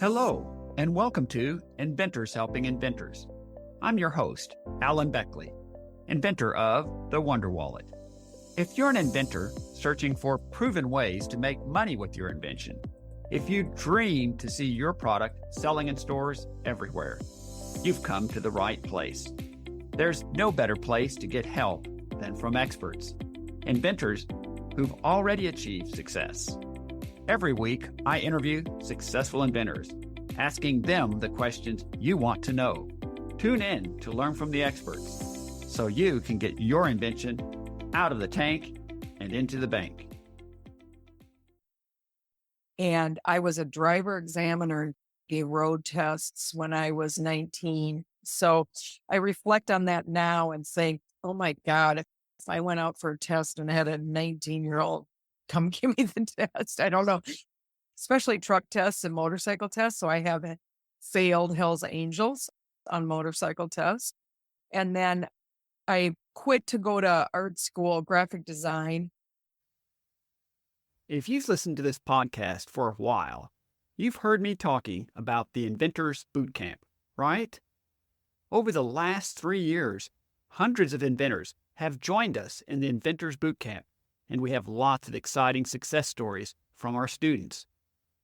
Hello, and welcome to Inventors Helping Inventors. I'm your host, Alan Beckley, inventor of the Wonder Wallet. If you're an inventor searching for proven ways to make money with your invention, if you dream to see your product selling in stores everywhere, you've come to the right place. There's no better place to get help than from experts, inventors who've already achieved success. Every week, I interview successful inventors, asking them the questions you want to know. Tune in to learn from the experts so you can get your invention out of the tank and into the bank. And I was a driver examiner and gave road tests when I was 19. So I reflect on that now and say, oh my God, if I went out for a test and had a 19-year-old come give me the test, I don't know, especially truck tests and motorcycle tests. So I have failed Hell's Angels on motorcycle tests. And then I quit to go to art school, graphic design. If you've listened to this podcast for a while, you've heard me talking about the Inventors Bootcamp, right? Over the last 3 years, hundreds of inventors have joined us in the Inventors Bootcamp, and we have lots of exciting success stories from our students.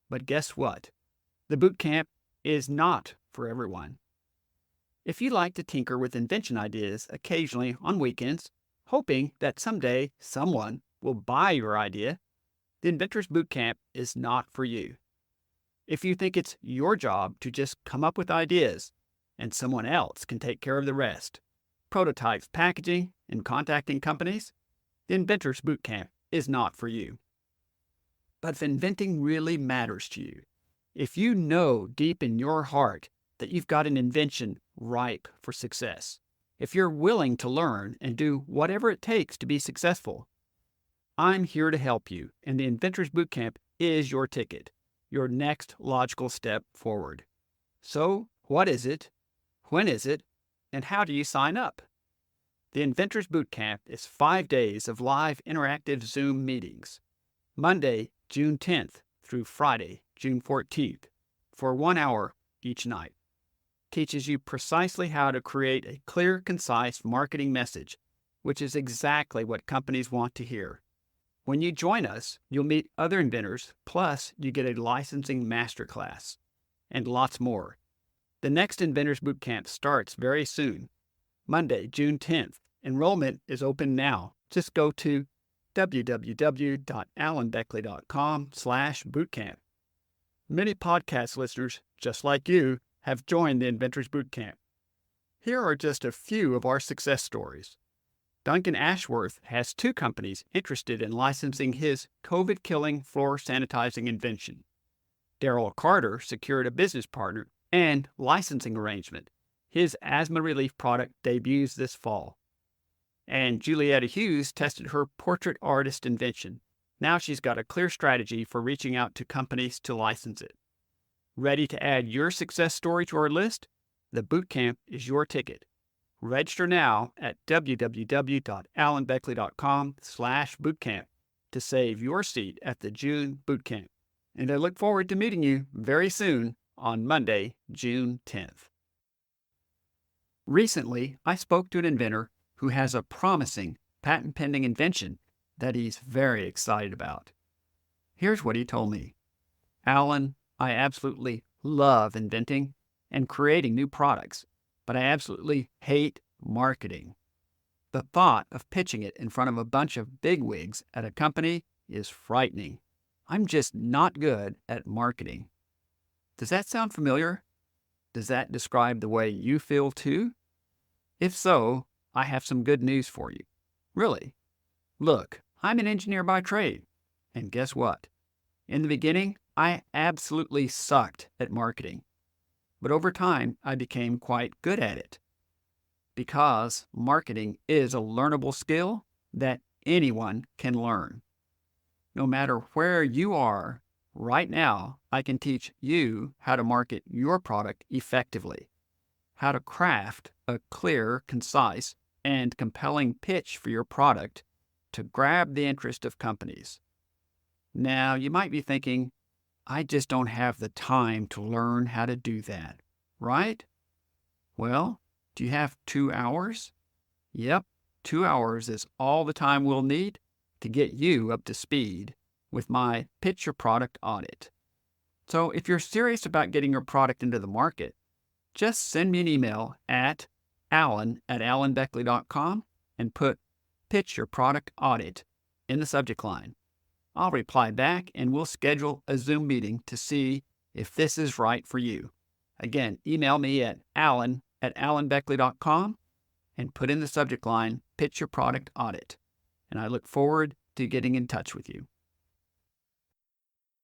But guess what? The bootcamp is not for everyone. If you like to tinker with invention ideas occasionally on weekends, hoping that someday someone will buy your idea, the Inventors Bootcamp is not for you. If you think it's your job to just come up with ideas and someone else can take care of the rest, prototypes, packaging, and contacting companies, the Inventors Bootcamp is not for you. But if inventing really matters to you, if you know deep in your heart that you've got an invention ripe for success, if you're willing to learn and do whatever it takes to be successful, I'm here to help you, and the Inventors Bootcamp is your ticket, your next logical step forward. So, what is it? When is it? And how do you sign up? The Inventors Bootcamp is 5 days of live interactive Zoom meetings, Monday, June 10th through Friday, June 14th, for 1 hour each night. Teaches you precisely how to create a clear, concise marketing message, which is exactly what companies want to hear. When you join us, you'll meet other inventors, plus you get a licensing masterclass, and lots more. The next Inventors Bootcamp starts very soon, Monday, June 10th. Enrollment is open now. Just go to www.alanbeckley.com/bootcamp. Many podcast listeners, just like you, have joined the Inventors Bootcamp. Here are just a few of our success stories. Duncan Ashworth has 2 companies interested in licensing his COVID-killing floor sanitizing invention. Daryl Carter secured a business partner and licensing arrangement. His asthma relief product debuts this fall. And Julietta Hughes tested her portrait artist invention. Now she's got a clear strategy for reaching out to companies to license it. Ready to add your success story to our list? The bootcamp is your ticket. Register now at www.alanbeckley.com/bootcamp to save your seat at the June bootcamp. And I look forward to meeting you very soon on Monday, June 10th. Recently, I spoke to an inventor who has a promising patent-pending invention that he's very excited about. Here's what he told me. Alan, I absolutely love inventing and creating new products, but I absolutely hate marketing. The thought of pitching it in front of a bunch of bigwigs at a company is frightening. I'm just not good at marketing. Does that sound familiar? Does that describe the way you feel too? If so, I have some good news for you. Really. Look, I'm an engineer by trade. And guess what? In the beginning, I absolutely sucked at marketing. But over time, I became quite good at it. Because marketing is a learnable skill that anyone can learn. No matter where you are, right now, I can teach you how to market your product effectively, how to craft a clear, concise, and compelling pitch for your product to grab the interest of companies. Now, you might be thinking, I just don't have the time to learn how to do that, right? Well, do you have 2 hours? Yep, 2 hours is all the time we'll need to get you up to speed with my Pitch Your Product audit. So if you're serious about getting your product into the market, just send me an email at alan@alanbeckley.com and put Pitch Your Product Audit in the subject line. I'll reply back and we'll schedule a Zoom meeting to see if this is right for you. Again, email me at alan@alanbeckley.com and put in the subject line Pitch Your Product Audit. And I look forward to getting in touch with you.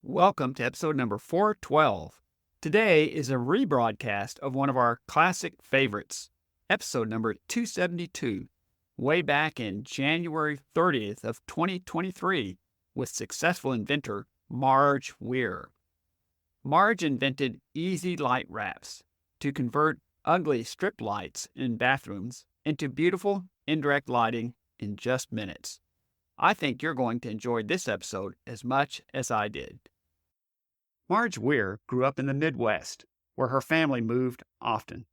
Welcome to episode number 412. Today is a rebroadcast of one of our classic favorites, episode number 272, way back in January 30th of 2023 with successful inventor Marj Weir. Marj invented EZLightWraps to convert ugly strip lights in bathrooms into beautiful indirect lighting in just minutes. I think you're going to enjoy this episode as much as I did. Marj Weir grew up in the Midwest, where her family moved often.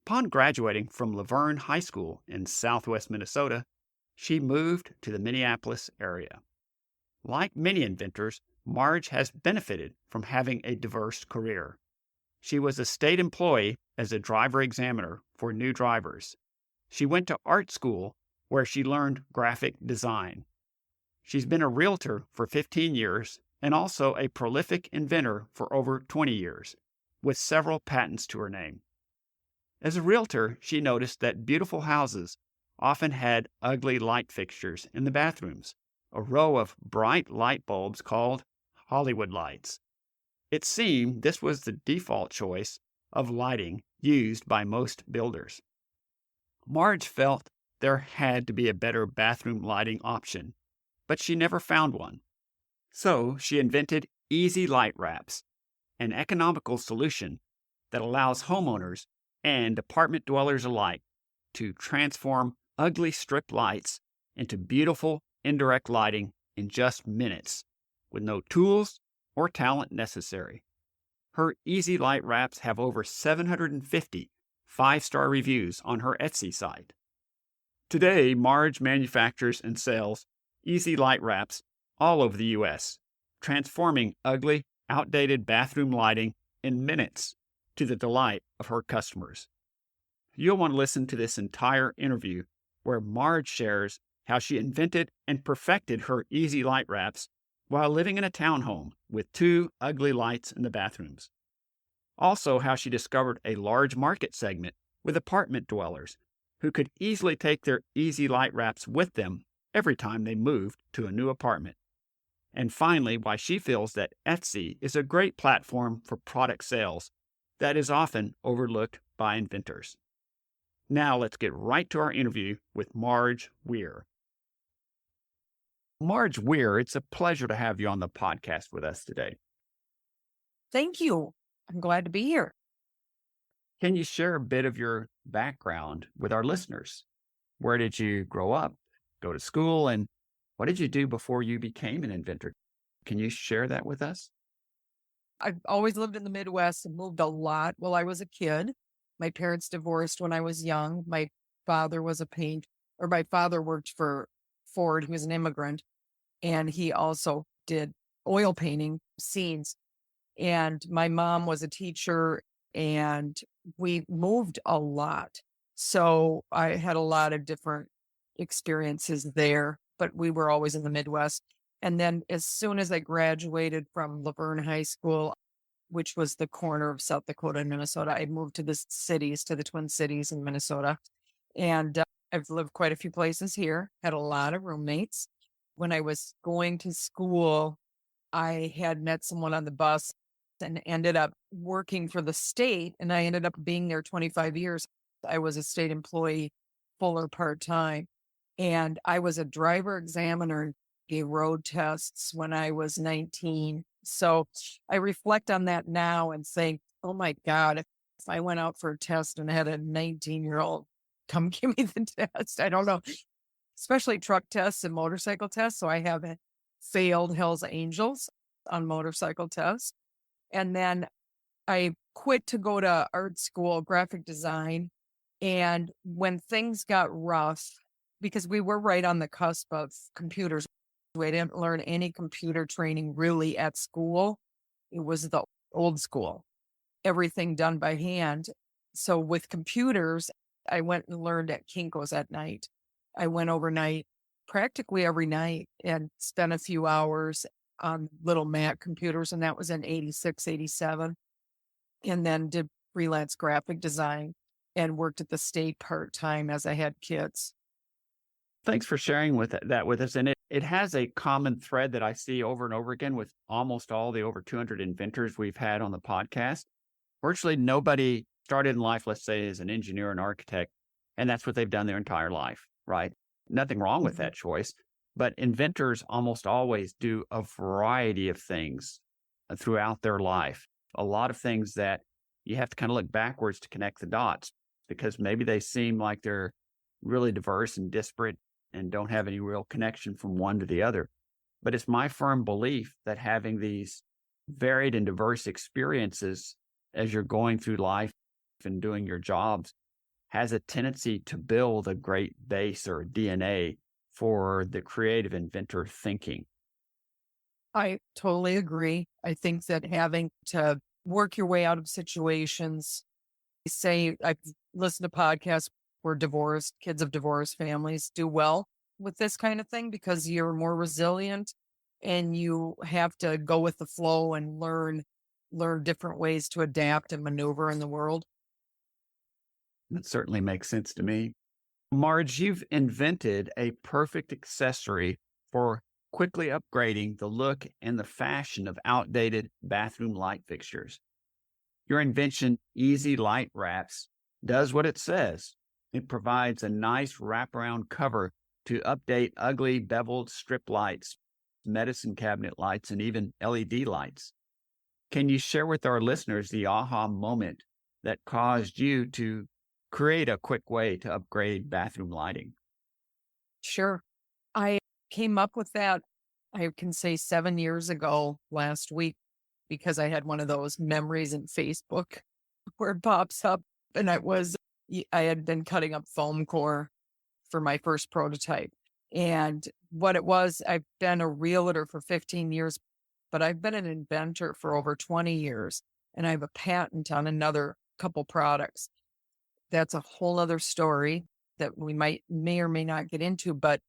Upon graduating from Laverne High School in southwest Minnesota, she moved to the Minneapolis area. Like many inventors, Marj has benefited from having a diverse career. She was a state employee as a driver examiner for new drivers. She went to art school where she learned graphic design. She's been a realtor for 15 years and also a prolific inventor for over 20 years, with several patents to her name. As a realtor, she noticed that beautiful houses often had ugly light fixtures in the bathrooms, a row of bright light bulbs called Hollywood lights. It seemed this was the default choice of lighting used by most builders. Marj felt there had to be a better bathroom lighting option, but she never found one. So she invented EZLightWraps, an economical solution that allows homeowners and apartment dwellers alike to transform ugly strip lights into beautiful indirect lighting in just minutes, with no tools or talent necessary. Her EZLightWraps have over 750 five-star reviews on her Etsy site. Today, Marj manufactures and sells EZLightWraps all over the U.S., transforming ugly, outdated bathroom lighting in minutes to the delight of her customers. You'll want to listen to this entire interview where Marj shares how she invented and perfected her EZLightWraps while living in a townhome with 2 ugly lights in the bathrooms. Also, how she discovered a large market segment with apartment dwellers who could easily take their EZLightWraps with them every time they moved to a new apartment. And finally, why she feels that Etsy is a great platform for product sales that is often overlooked by inventors. Now let's get right to our interview with Marj Weir. Marj Weir, it's a pleasure to have you on the podcast with us today. Thank you. I'm glad to be here. Can you share a bit of your background with our listeners? Where did you grow up, go to school, and what did you do before you became an inventor? Can you share that with us? I've always lived in the Midwest and moved a lot while I was a kid. My parents divorced when I was young. My father worked for Ford. He was an immigrant, and he also did oil painting scenes. And my mom was a teacher, and we moved a lot. So I had a lot of different experiences there, but we were always in the Midwest. And then as soon as I graduated from Laverne High School, which was the corner of South Dakota and Minnesota, I moved to the Twin Cities in Minnesota. And I've lived quite a few places here, had a lot of roommates. When I was going to school, I had met someone on the bus and ended up working for the state, and I ended up being there 25 years. I was a state employee, full or part-time, and I was a driver examiner and gave road tests when I was 19. So I reflect on that now and say, oh my God, if I went out for a test and had a 19-year-old come give me the test, I don't know, especially truck tests and motorcycle tests. So I have failed Hell's Angels. on motorcycle tests. And then I quit to go to art school, graphic design. And when things got rough, because we were right on the cusp of computers, we didn't learn any computer training really at school. It was the old school, everything done by hand. So with computers, I went and learned at Kinko's at night. I went overnight practically every night and spent a few hours on little Mac computers. And that was in 86, 87. And then did freelance graphic design and worked at the state part time as I had kids. Thanks for sharing that with us. And it has a common thread that I see over and over again with almost all the over 200 inventors we've had on the podcast. Virtually nobody started in life, let's say, as an engineer and architect, and that's what they've done their entire life, right? Nothing wrong with Mhm. that choice. But inventors almost always do a variety of things throughout their life. A lot of things that you have to kind of look backwards to connect the dots because maybe they seem like they're really diverse and disparate and don't have any real connection from one to the other. But it's my firm belief that having these varied and diverse experiences as you're going through life and doing your jobs has a tendency to build a great base or DNA for the creative inventor thinking. I totally agree. I think that having to work your way out of situations, say, I've listened to podcasts where divorced kids of divorced families do well with this kind of thing because you're more resilient and you have to go with the flow and learn different ways to adapt and maneuver in the world. That certainly makes sense to me. Marge, you've invented a perfect accessory for quickly upgrading the look and the fashion of outdated bathroom light fixtures. Your invention, EZLightWraps, does what it says. It provides a nice wraparound cover to update ugly beveled strip lights, medicine cabinet lights, and even LED lights. Can you share with our listeners the aha moment that caused you to create a quick way to upgrade bathroom lighting? Sure. I came up with that, I can say 7 years ago last week because I had one of those memories in Facebook where it pops up and I had been cutting up foam core for my first prototype. And what it was, I've been a realtor for 15 years, but I've been an inventor for over 20 years. And I have a patent on another couple products. That's a whole other story that we may or may not get into. But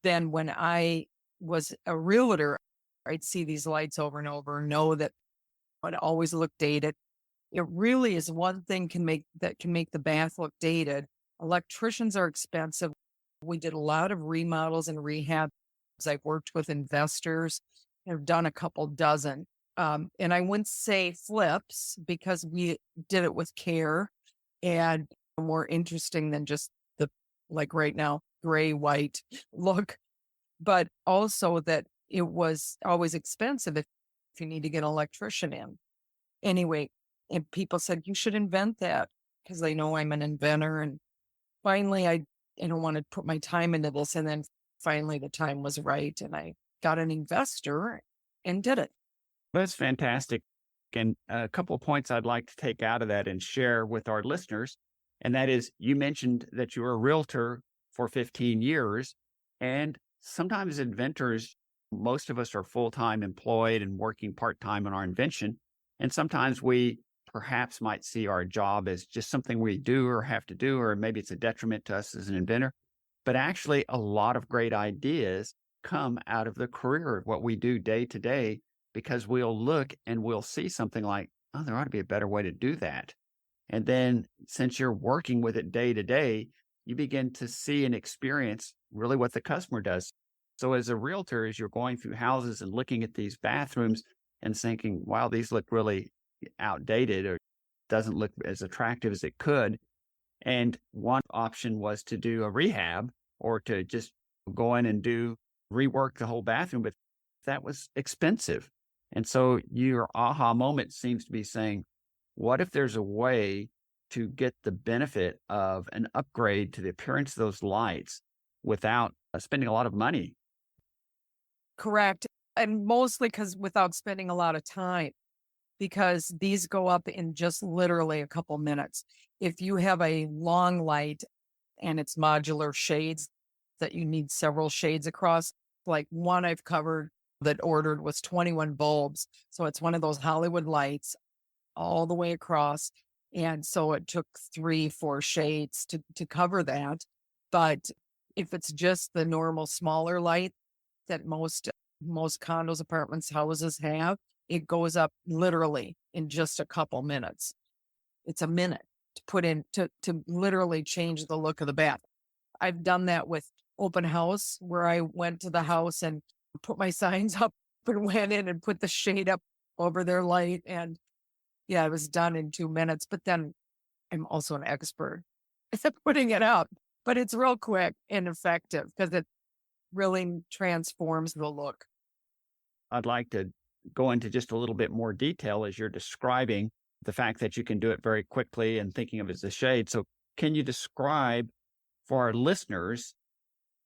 then when I was a realtor, I'd see these lights over and over, know that it always look dated. It really is one thing can make the bath look dated. Electricians are expensive. We did a lot of remodels and rehabs. I've worked with investors. I've done a couple dozen. And I wouldn't say flips because we did it with care and more interesting than just the, like right now, gray, white look, but also that it was always expensive if you need to get an electrician in. Anyway, and people said, "You should invent that," because they know I'm an inventor, and finally, I don't wanna put my time into this, and then finally the time was right, and I got an investor and did it. That's fantastic. And a couple of points I'd like to take out of that and share with our listeners. And that is, you mentioned that you were a realtor for 15 years. And sometimes inventors, most of us are full time employed and working part time on our invention. And sometimes we perhaps might see our job as just something we do or have to do, or maybe it's a detriment to us as an inventor. But actually, a lot of great ideas come out of the career of what we do day to day because we'll look and we'll see something like, oh, there ought to be a better way to do that. And then since you're working with it day to day, you begin to see and experience really what the customer does. So as a realtor, as you're going through houses and looking at these bathrooms and thinking, wow, these look really outdated or doesn't look as attractive as it could. And one option was to do a rehab or to just go in and rework the whole bathroom, but that was expensive. And so your aha moment seems to be saying, what if there's a way to get the benefit of an upgrade to the appearance of those lights without spending a lot of money? Correct. And mostly because without spending a lot of time, because these go up in just literally a couple minutes. If you have a long light and it's modular shades that you need several shades across, like one I've covered that ordered was 21 bulbs. So it's one of those Hollywood lights all the way across. And so it took 3, 4 shades to cover that. But if it's just the normal smaller light that most condos, apartments, houses have, it goes up literally in just a couple minutes. It's a minute to put in to literally change the look of the bath. I've done that with open house where I went to the house and put my signs up and went in and put the shade up over their light. And yeah, it was done in 2 minutes. But then I'm also an expert at putting it up. But it's real quick and effective because it really transforms the look. I'd like to go into just a little bit more detail as you're describing the fact that you can do it very quickly and thinking of it as a shade. So, can you describe for our listeners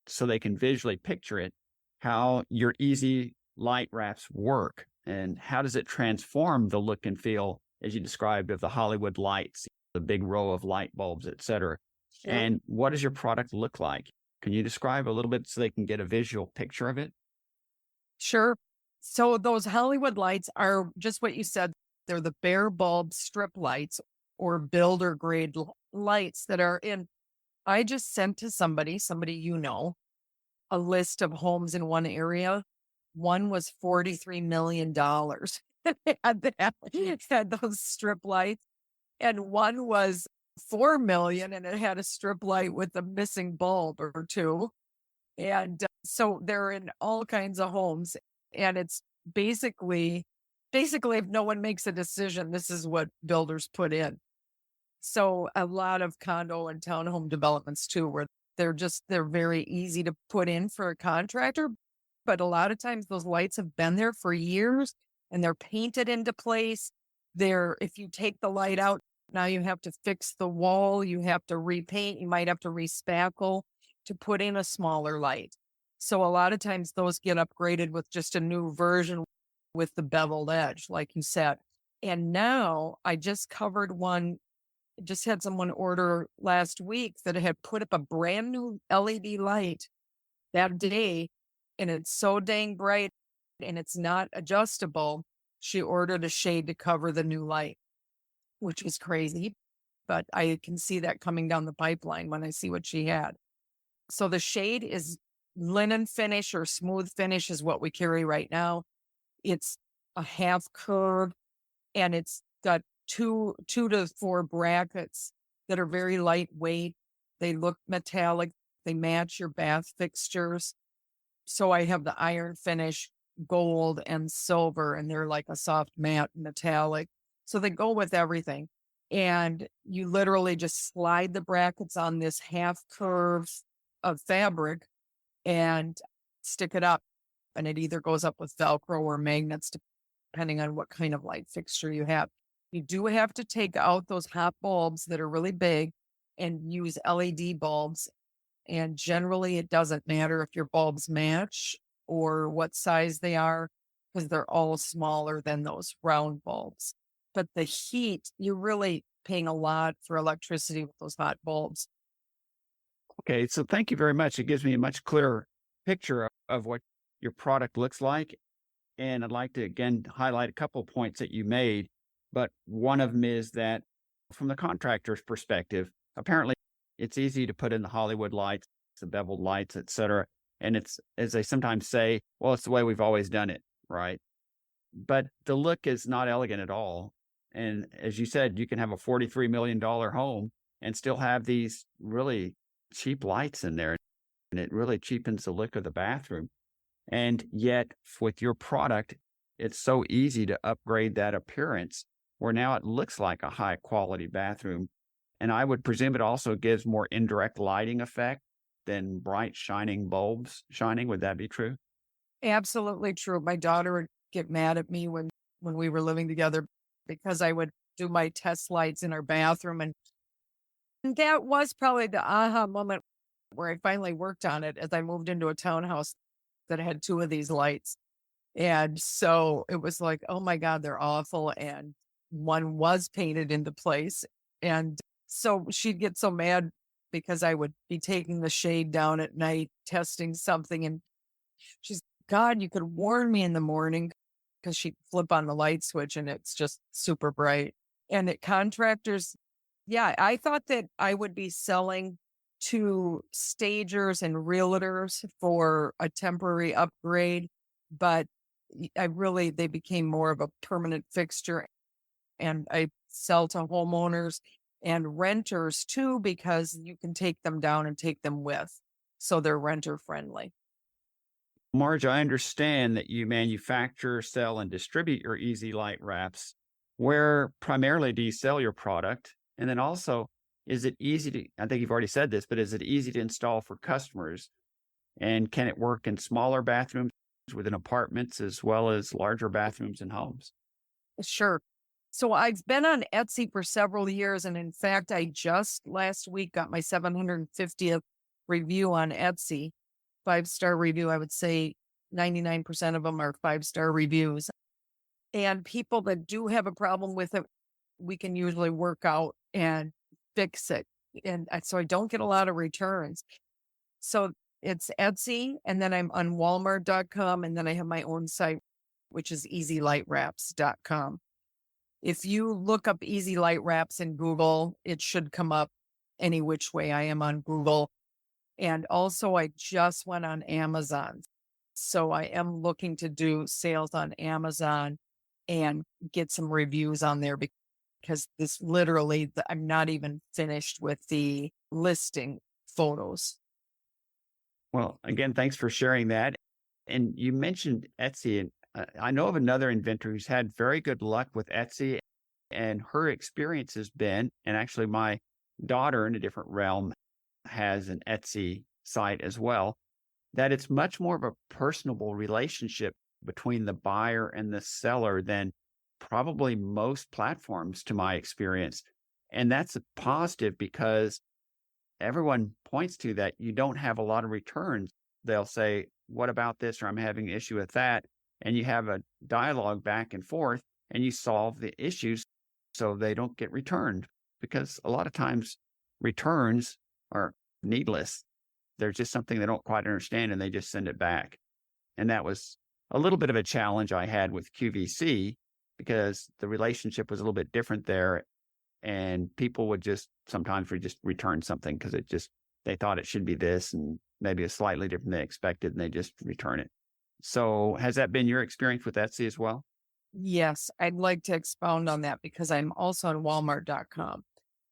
so they can visually picture it how your easy light wraps work and how does it transform the look and feel as you described of the Hollywood lights, the big row of light bulbs, et cetera? Sure. And what does your product look like? Can you describe a little bit so they can get a visual picture of it? Sure. So those Hollywood lights are just what you said. They're the bare bulb strip lights or builder grade lights that are in. I just sent to somebody a list of homes in one area. One was $43 million. dollars. It had those strip lights. And one was 4 million and it had a strip light with a missing bulb or two. And so they're in all kinds of homes. And it's basically, if no one makes a decision, this is what builders put in. So a lot of condo and townhome developments too, where they're very easy to put in for a contractor. But a lot of times those lights have been there for years and they're painted into place. If you take the light out, now you have to fix the wall, you have to repaint, you might have to respackle to put in a smaller light. So a lot of times those get upgraded with just a new version with the beveled edge, like you said. And now I just covered one, just had someone order last week that had put up a brand new LED light that day. And it's so dang bright and it's not adjustable. She ordered a shade to cover the new light, which was crazy. But I can see that coming down the pipeline when I see what she had. So the shade is linen finish or smooth finish is what we carry right now. It's a half curve and it's got two to four brackets that are very lightweight. They look metallic. They match your bath fixtures. So I have the iron finish, gold and silver, and they're like a soft matte metallic. So they go with everything. And you literally just slide the brackets on this half curve of fabric and stick it up. And it either goes up with Velcro or magnets, depending on what kind of light fixture you have. You do have to take out those hot bulbs that are really big and use LED bulbs. And generally, it doesn't matter if your bulbs match or what size they are, because they're all smaller than those round bulbs. But the heat, you're really paying a lot for electricity with those hot bulbs. Okay, so thank you very much. It gives me a much clearer picture of what your product looks like. And I'd like to again highlight a couple of points that you made. But one of them is that from the contractor's perspective, apparently it's easy to put in the Hollywood lights, the beveled lights, et cetera. And it's, as they sometimes say, well, it's the way we've always done it, right? But the look is not elegant at all. And as you said, you can have a $43 million home and still have these really cheap lights in there. And it really cheapens the look of the bathroom. And yet, with your product, it's so easy to upgrade that appearance where now it looks like a high quality bathroom. And I would presume it also gives more indirect lighting effect than bright shining bulbs shining. Would that be true? Absolutely true. My daughter would get mad at me when we were living together because I would do my test lights in our bathroom. And that was probably the aha moment where I finally worked on it as I moved into a townhouse that had two of these lights. And so it was like, oh my God, they're awful. And one was painted into place. And so she'd get so mad because I would be taking the shade down at night, testing something. And she's, God, you could warn me in the morning because she'd flip on the light switch and it's just super bright. And at contractors, yeah, I thought that I would be selling to stagers and realtors for a temporary upgrade, but they became more of a permanent fixture. And I sell to homeowners and renters too, because you can take them down and take them with. So they're renter friendly. Marge, I understand that you manufacture, sell, and distribute your Easy Light Wraps. Where primarily do you sell your product? And then also, is it easy to, I think you've already said this, but is it easy to install for customers? And can it work in smaller bathrooms within apartments as well as larger bathrooms in homes? Sure. So I've been on Etsy for several years. And in fact, I just last week got my 750th review on Etsy. 5-star review. I would say 99% of them are 5-star reviews. And people that do have a problem with it, we can usually work out and fix it. And so I don't get a lot of returns. So it's Etsy, and then I'm on Walmart.com, and then I have my own site, which is EZLightWraps.com. If you look up Easy Light Wraps in Google, it should come up any which way. I am on Google. And also, I just went on Amazon. So I am looking to do sales on Amazon and get some reviews on there because this literally, I'm not even finished with the listing photos. Well, again, thanks for sharing that. And you mentioned Etsy, and I know of another inventor who's had very good luck with Etsy, and her experience has been, and actually my daughter in a different realm has an Etsy site as well, that it's much more of a personable relationship between the buyer and the seller than probably most platforms, to my experience. And that's a positive because everyone points to that you don't have a lot of returns. They'll say, what about this? Or I'm having an issue with that. And you have a dialogue back and forth and you solve the issues so they don't get returned. Because a lot of times returns are needless. There's just something they don't quite understand and they just send it back. And that was a little bit of a challenge I had with QVC because the relationship was a little bit different there. And people would just sometimes just return something because they thought it should be this and maybe it's slightly different than they expected and they just return it. So has that been your experience with Etsy as well? Yes, I'd like to expound on that because I'm also on Walmart.com.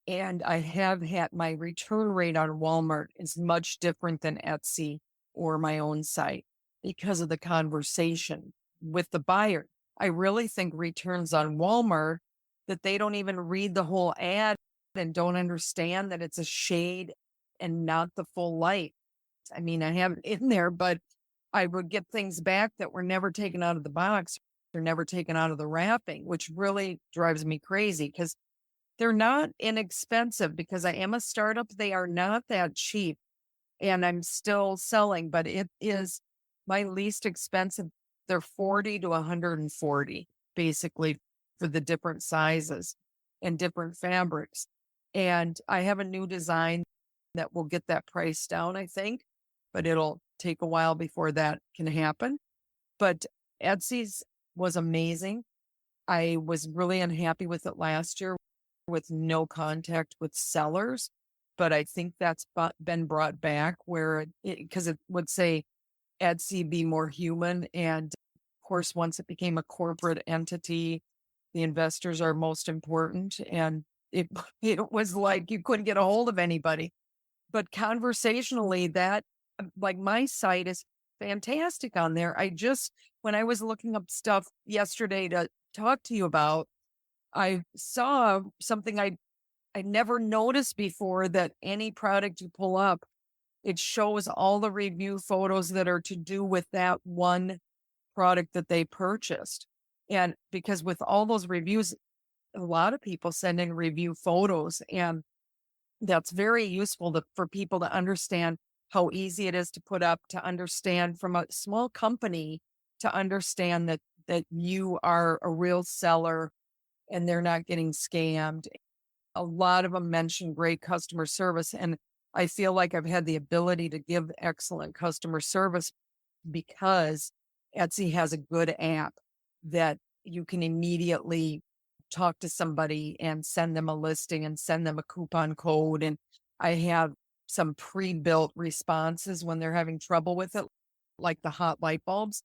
And I have had my return rate on Walmart is much different than Etsy or my own site because of the conversation with the buyer. I really think returns on Walmart that they don't even read the whole ad and don't understand that it's a shade and not the full light. I mean, I have it in there, but I would get things back that were never taken out of the box or never taken out of the wrapping, which really drives me crazy because they're not inexpensive because I am a startup. They are not that cheap and I'm still selling, but it is my least expensive. They're 40 to 140 basically for the different sizes and different fabrics. And I have a new design that will get that price down, I think, but it'll take a while before that can happen. But Etsy's was amazing. I was really unhappy with it last year with no contact with sellers, but I think that's been brought back where because it would say Etsy be more human. And of course, once it became a corporate entity, the investors are most important. And it, it was like you couldn't get a hold of anybody. But conversationally, like my site is fantastic on there. When I was looking up stuff yesterday to talk to you about, I saw something I never noticed before that any product you pull up, it shows all the review photos that are to do with that one product that they purchased. And because with all those reviews, a lot of people send in review photos, and that's very useful for people to understand how easy it is to put up, to understand from a small company to understand that you are a real seller and they're not getting scammed. A lot of them mention great customer service, and I feel like I've had the ability to give excellent customer service because Etsy has a good app that you can immediately talk to somebody and send them a listing and send them a coupon code. And I have some pre-built responses when they're having trouble with it, like the hot light bulbs.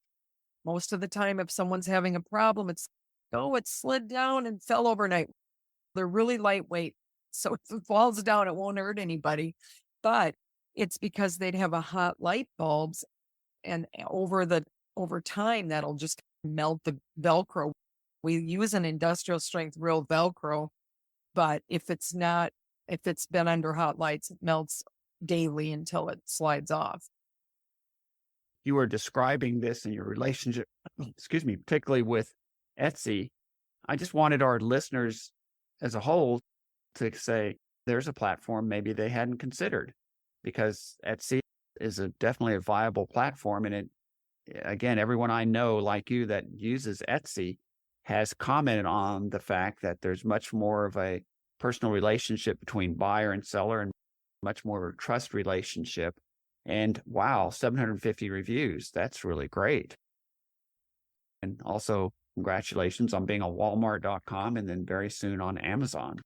Most of the time, if someone's having a problem, oh, it slid down and fell overnight. They're really lightweight. So if it falls down, it won't hurt anybody. But it's because they'd have a hot light bulbs and over time that'll just melt the Velcro. We use an industrial strength real Velcro, but if it's been under hot lights, it melts daily until it slides off. You were describing this in your relationship, excuse me, particularly with Etsy. I just wanted our listeners as a whole to say there's a platform maybe they hadn't considered, because Etsy is definitely a viable platform. And again, everyone I know like you that uses Etsy has commented on the fact that there's much more of a personal relationship between buyer and seller and much more of a trust relationship. And wow, 750 reviews. That's really great. And also, congratulations on being on Walmart.com and then very soon on Amazon.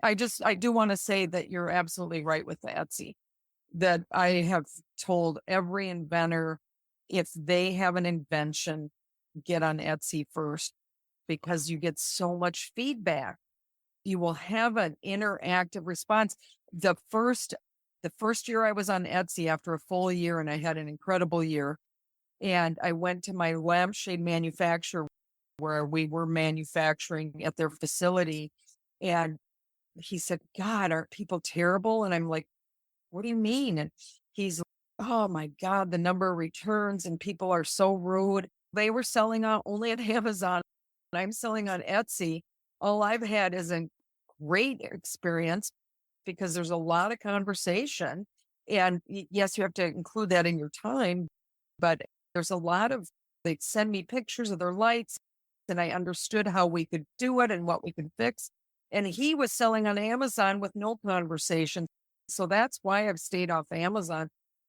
I do want to say that you're absolutely right with the Etsy, that I have told every inventor, if they have an invention, get on Etsy first because you get so much feedback. You will have an interactive response. The first year I was on Etsy after a full year, and I had an incredible year, and I went to my lampshade manufacturer where we were manufacturing at their facility. And he said, God, aren't people terrible? And I'm like, what do you mean? And he's like, oh my God, the number of returns and people are so rude. They were selling out only at Amazon. And I'm selling on Etsy. All I've had is a great experience because there's a lot of conversation. And yes, you have to include that in your time, but there's a lot of, they send me pictures of their lights and I understood how we could do it and what we could fix. And he was selling on Amazon with no conversation. So that's why I've stayed off Amazon.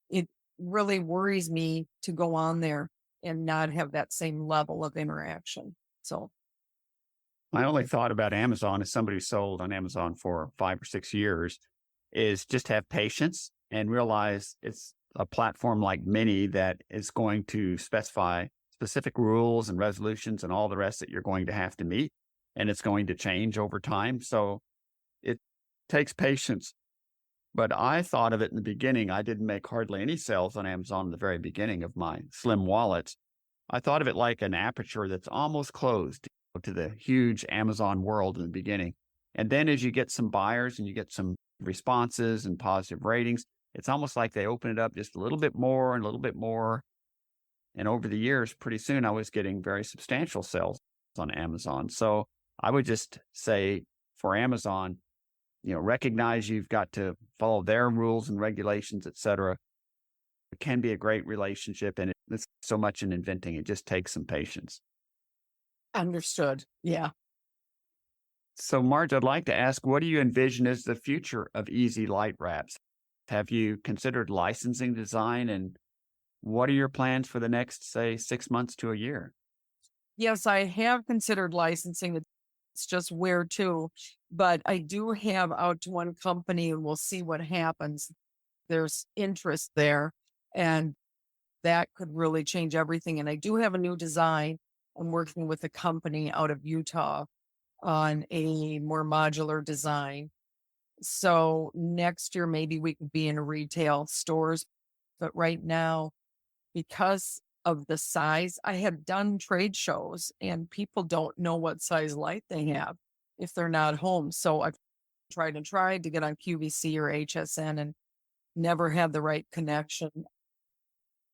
It really worries me to go on there and not have that same level of interaction. So My only thought about Amazon as somebody who sold on Amazon for 5 or 6 years is just have patience and realize it's a platform like many that is going to specify specific rules and resolutions and all the rest that you're going to have to meet. And it's going to change over time. So it takes patience. But I thought of it in the beginning. I didn't make hardly any sales on Amazon in the very beginning of my slim wallets. I thought of it like an aperture that's almost closed to the huge Amazon world in the beginning. And then as you get some buyers and you get some responses and positive ratings, it's almost like they open it up just a little bit more and a little bit more. And over the years, pretty soon I was getting very substantial sales on Amazon. So I would just say for Amazon, recognize you've got to follow their rules and regulations, et cetera. It can be a great relationship, and it's so much in inventing. It just takes some patience. understood. Yeah. So, Marge, I'd like to ask, what do you envision as the future of EZLightWraps? Have you considered licensing design, and what are your plans for the next, say, 6 months to a year? Yes, I have considered licensing. It's just where to, but I do have out to one company and we'll see what happens. There's interest there and that could really change everything. And I do have a new design. I'm working with a company out of Utah on a more modular design. So next year, maybe we could be in retail stores. But right now, because of the size, I have done trade shows and people don't know what size light they have if they're not home. So I've tried to get on QVC or HSN and never had the right connection.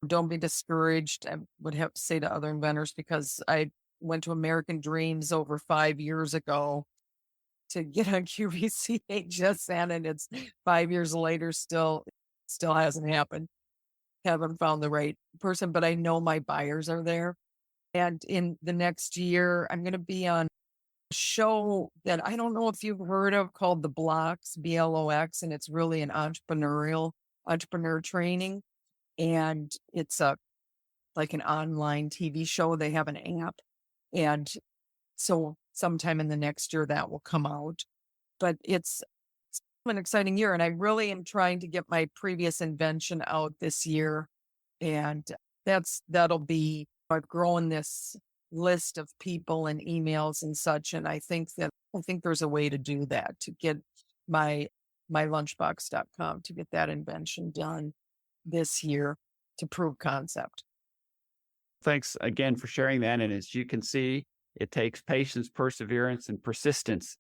Don't be discouraged. I would have to say to other inventors because I went to American Dreams over 5 years ago to get on QVC HSN and it's 5 years later still hasn't happened. haven't found the right person, but I know my buyers are there. And in the next year, I'm going to be on a show that I don't know if you've heard of called The Blocks, BLOX, and it's really an entrepreneur training. And it's like an online TV show. They have an app. And so sometime in the next year that will come out. But it's an exciting year. And I really am trying to get my previous invention out this year. And that'll be, I've grown this list of people and emails and such. And I think there's a way to do that, to get my lunchbox.com, to get that invention done this year to prove concept. Thanks again for sharing that. And as you can see, it takes patience, perseverance, and persistence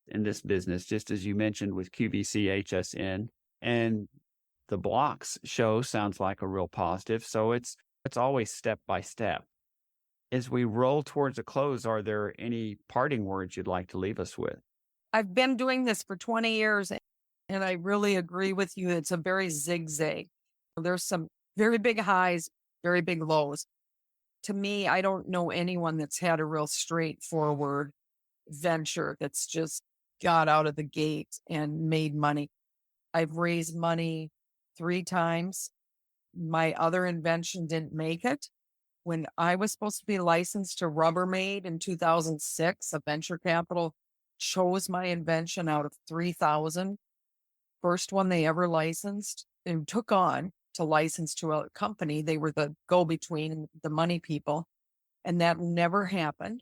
in this business, just as you mentioned with QVC HSN. And the blocks show sounds like a real positive. So it's always step by step. As we roll towards a close, are there any parting words you'd like to leave us with? I've been doing this for 20 years and I really agree with you. It's a very zigzag. There's some very big highs, very big lows. To me, I don't know anyone that's had a real straightforward venture that's just got out of the gate and made money. I've raised money 3 times. My other invention didn't make it. When I was supposed to be licensed to Rubbermaid in 2006, a venture capital chose my invention out of 3,000. First one they ever licensed and took on to license to a company. They were the go-between, the money people. And that never happened.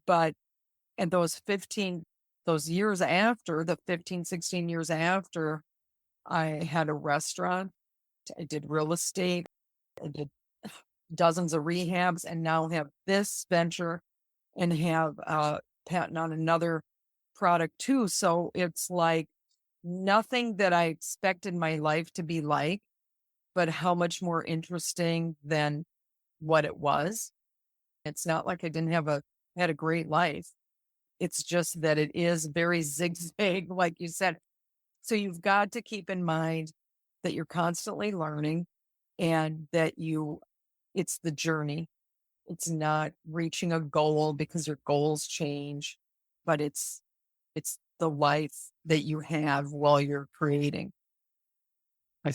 But and those years after, the 15, 16 years after, I had a restaurant, I did real estate, I did dozens of rehabs, and now have this venture and have a patent on another product too. So it's like nothing that I expected my life to be like, but how much more interesting than what it was. It's not like I didn't had a great life. It's just that it is very zigzag, like you said. So you've got to keep in mind that you're constantly learning and that it's the journey. It's not reaching a goal because your goals change, but it's the life that you have while you're creating. I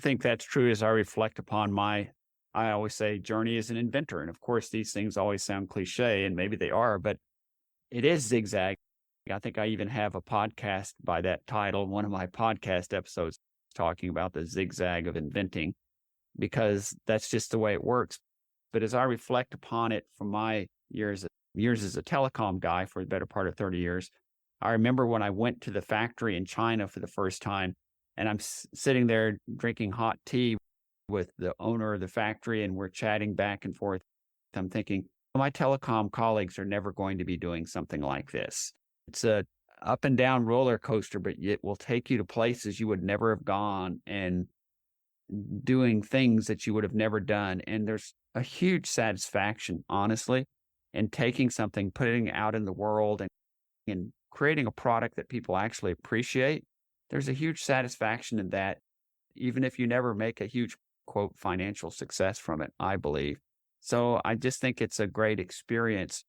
think that's true as I reflect upon I always say journey as an inventor. And of course, these things always sound cliche, and maybe they are, but it is zigzag. I think I even have a podcast by that title, one of my podcast episodes talking about the zigzag of inventing, because that's just the way it works. But as I reflect upon it from my years as a telecom guy for the better part of 30 years, I remember when I went to the factory in China for the first time, and I'm sitting there drinking hot tea with the owner of the factory, and we're chatting back and forth. I'm thinking, my telecom colleagues are never going to be doing something like this. It's a up and down roller coaster, but it will take you to places you would never have gone and doing things that you would have never done. And there's a huge satisfaction, honestly, in taking something, putting it out in the world and creating a product that people actually appreciate. There's a huge satisfaction in that, even if you never make a huge, quote, financial success from it, I believe. So I just think it's a great experience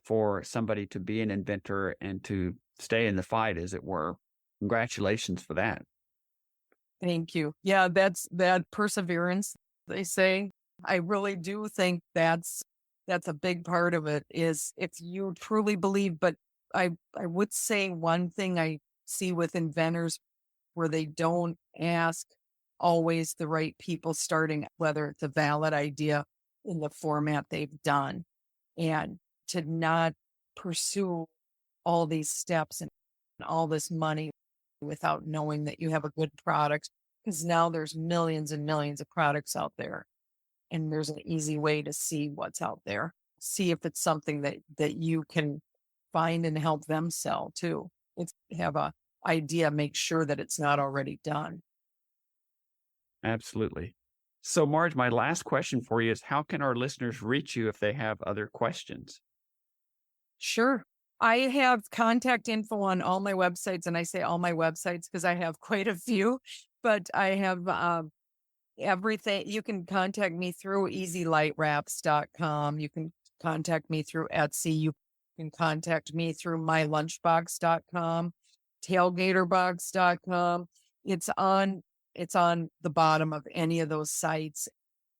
for somebody to be an inventor and to stay in the fight, as it were. Congratulations for that. Thank you. Yeah, that's that perseverance, they say. I really do think that's a big part of it, is if you truly believe. But I would say one thing I see with inventors where they don't ask always the right people starting, whether it's a valid idea in the format they've done, and to not pursue all these steps and all this money without knowing that you have a good product. Because now there's millions and millions of products out there, and there's an easy way to see what's out there. See if it's something that you can find and help them sell too. If you have a idea, make sure that it's not already done. Absolutely. So, Marge, my last question for you is, how can our listeners reach you if they have other questions? Sure. I have contact info on all my websites, and I say all my websites because I have quite a few, but I have everything. You can contact me through EZLightWraps.com. You can contact me through Etsy. You can contact me through mylunchbox.com, tailgaterbox.com. It's on the bottom of any of those sites,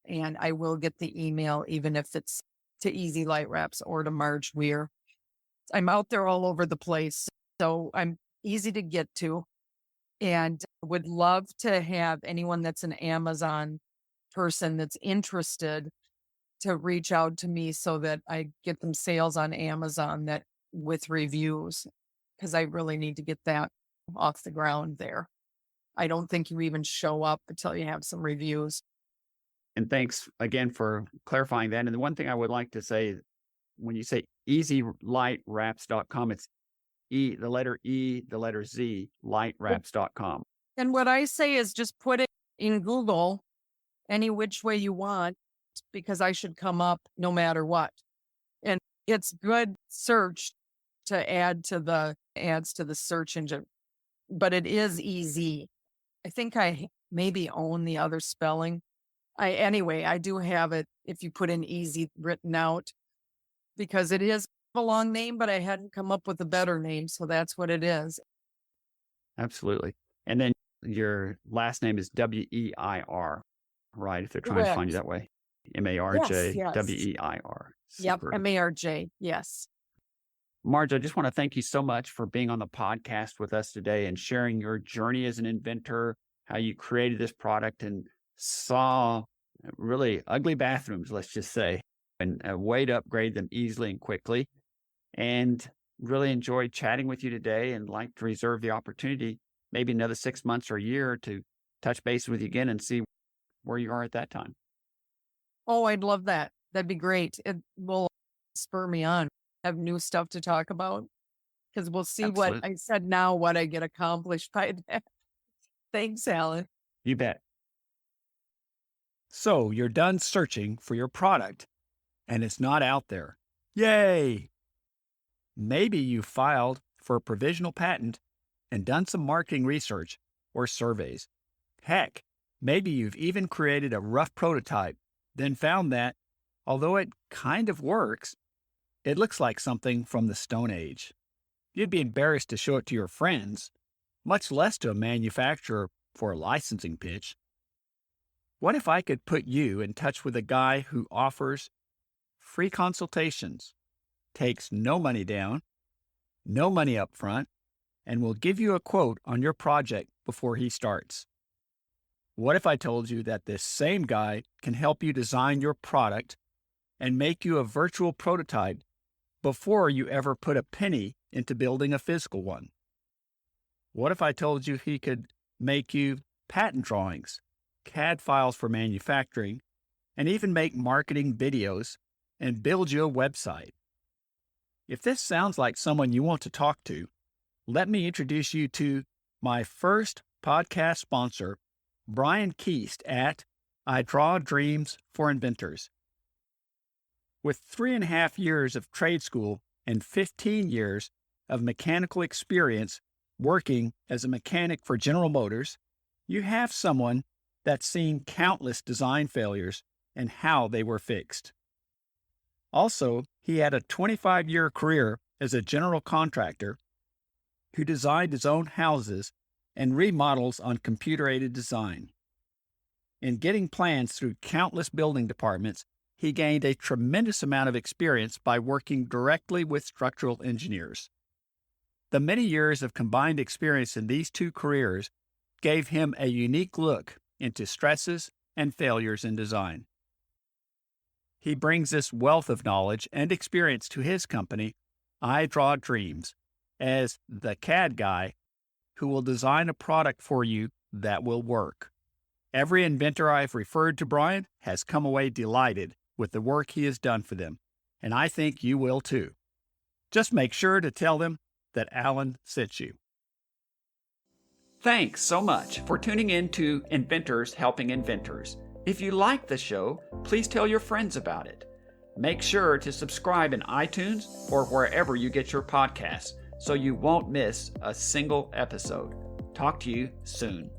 and I will get the email even if it's to EZLightWraps or to Marj Weir. I'm out there all over the place, so I'm easy to get to, and would love to have anyone that's an Amazon person that's interested to reach out to me so that I get them sales on Amazon that with reviews, because I really need to get that off the ground there. I don't think you even show up until you have some reviews. And thanks again for clarifying that. And the one thing I would like to say, when you say EZLightWraps.com, it's the letter E, the letter Z, lightwraps.com. And what I say is just put it in Google any which way you want, because I should come up no matter what. And it's good search to add to the adds to the search engine, but it is easy. I think I maybe own the other spelling. I do have it if you put in easy written out, because it is a long name, but I hadn't come up with a better name. So that's what it is. Absolutely. And then your last name is Weir, right? If they're trying to find you that way. Marj, Yes. Weir. Yep. Super. Marj. Yes. Marj, I just want to thank you so much for being on the podcast with us today and sharing your journey as an inventor, how you created this product and saw really ugly bathrooms, let's just say, and a way to upgrade them easily and quickly. And really enjoyed chatting with you today and like to reserve the opportunity, maybe another 6 months or a year, to touch base with you again and see where you are at that time. Oh, I'd love that. That'd be great. It will spur me on, have new stuff to talk about, because we'll see what Absolutely. I said now, what I get accomplished by that. Thanks, Alan. You bet. So you're done searching for your product and it's not out there. Yay! Maybe you filed for a provisional patent and done some marketing research or surveys. Heck, maybe you've even created a rough prototype, then found that, although it kind of works, it looks like something from the Stone Age. You'd be embarrassed to show it to your friends, much less to a manufacturer for a licensing pitch. What if I could put you in touch with a guy who offers free consultations, takes no money down, no money up front, and will give you a quote on your project before he starts? What if I told you that this same guy can help you design your product and make you a virtual prototype before you ever put a penny into building a physical one? What if I told you he could make you patent drawings, CAD files for manufacturing, and even make marketing videos and build you a website? If this sounds like someone you want to talk to, let me introduce you to my first podcast sponsor, Brian Keast at I Draw Dreams for Inventors. With 3.5 years of trade school and 15 years of mechanical experience working as a mechanic for General Motors, you have someone that's seen countless design failures and how they were fixed. Also, he had a 25-year career as a general contractor who designed his own houses and remodels on computer-aided design. In getting plans through countless building departments, he gained a tremendous amount of experience by working directly with structural engineers. The many years of combined experience in these two careers gave him a unique look into stresses and failures in design. He brings this wealth of knowledge and experience to his company, I Draw Dreams, as the CAD guy who will design a product for you that will work. Every inventor I've referred to Brian has come away delighted with the work he has done for them, and I think you will too. Just make sure to tell them that Alan sent you. Thanks so much for tuning in to Inventors Helping Inventors. If you like the show, please tell your friends about it. Make sure to subscribe in iTunes or wherever you get your podcasts so you won't miss a single episode. Talk to you soon.